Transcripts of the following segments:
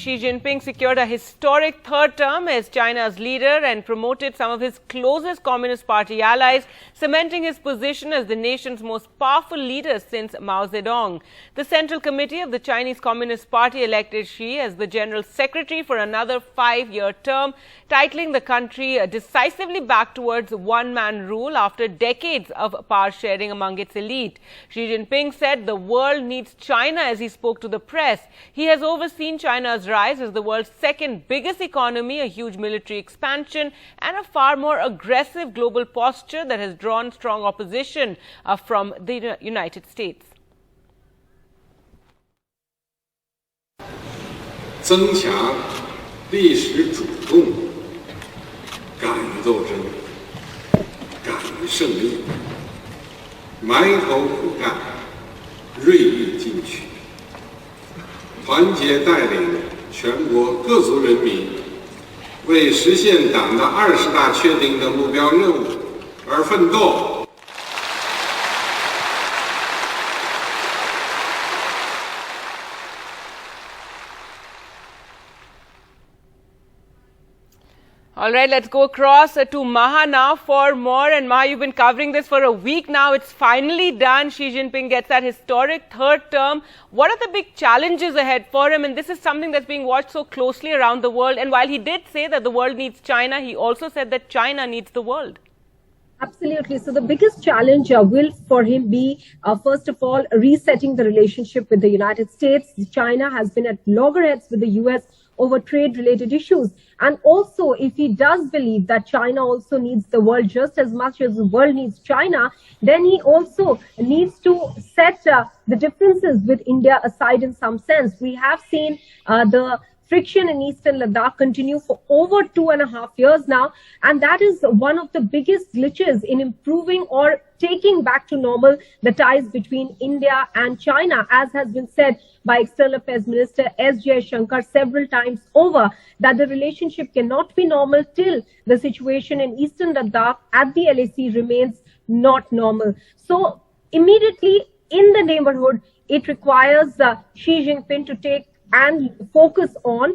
Xi Jinping secured a historic third term as China's leader and promoted some of his closest Communist Party allies, cementing his position as the nation's most powerful leader since Mao Zedong. The Central Committee of the Chinese Communist Party elected Xi as the General Secretary for another 5-year term, titling the country decisively back towards one-man rule after decades of power sharing among its elite. Xi Jinping said the world needs China as he spoke to the press. He has overseen China's rise as the world's second biggest economy, a huge military expansion, and a far more aggressive global posture that has drawn strong opposition from the United States. 增强历史主动，敢于斗争，敢于胜利，埋头苦干，锐意进取，团结带领全国各族人民，为实现党的20大确定的目标任务而奋斗。 All right, let's go across to Maha now for more. And Maha, you've been covering this for a week now. It's finally done. Xi Jinping gets that historic third term. What are the big challenges ahead for him? And this is something that's being watched so closely around the world. And while he did say that the world needs China, he also said that China needs the world. Absolutely. So the biggest challenge will for him be, first of all, resetting the relationship with the United States. China has been at loggerheads with the US over trade-related issues. And also, if he does believe that China also needs the world just as much as the world needs China, then he also needs to set the differences with India aside in some sense. We have seen the friction in eastern Ladakh continue for over 2.5 years now, and that is one of the biggest glitches in improving or taking back to normal the ties between India and China, as has been said by External Affairs Minister S. Jaishankar several times over, that the relationship cannot be normal till the situation in eastern Ladakh at the LAC remains not normal. So immediately in the neighborhood, it requires Xi Jinping to take and focus on,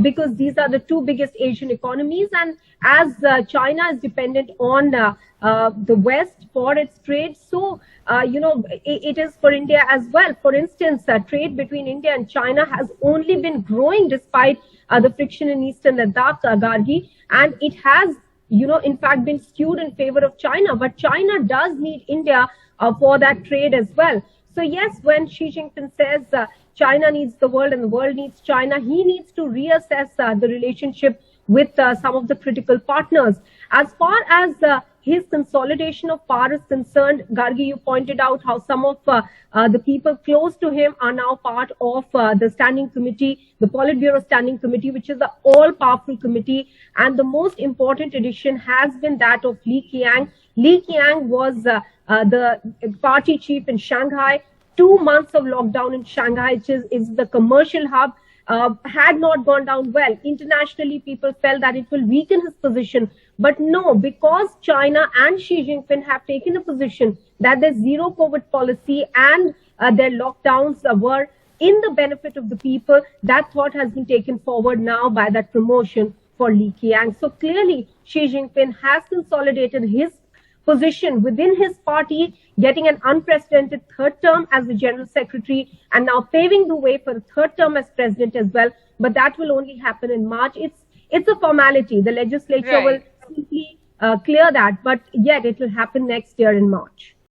because these are the two biggest Asian economies, and as China is dependent on the West for its trade, so it is for India as well. For instance, trade between India and China has only been growing despite the friction in eastern Ladakh, Gargi, and it has in fact been skewed in favor of China, but China does need India for that trade as well. So yes, when Xi Jinping says China needs the world and the world needs China, he needs to reassess the relationship with some of the critical partners. As far as his consolidation of power is concerned, Gargi, you pointed out how some of the people close to him are now part of the standing committee, the Politburo Standing Committee, which is the all-powerful committee. And the most important addition has been that of Li Qiang. Li Qiang was the party chief in Shanghai. 2 months of lockdown in Shanghai, which is the commercial hub, had not gone down well. Internationally, people felt that it will weaken his position. But no, because China and Xi Jinping have taken a position that their zero COVID policy and their lockdowns were in the benefit of the people, that thought has been taken forward now by that promotion for Li Qiang. So clearly, Xi Jinping has consolidated his position within his party, getting an unprecedented third term as the General Secretary, and now paving the way for a third term as President as well. But that will only happen in March. It's a formality. The legislature will simply clear that, but yet it will happen next year in March.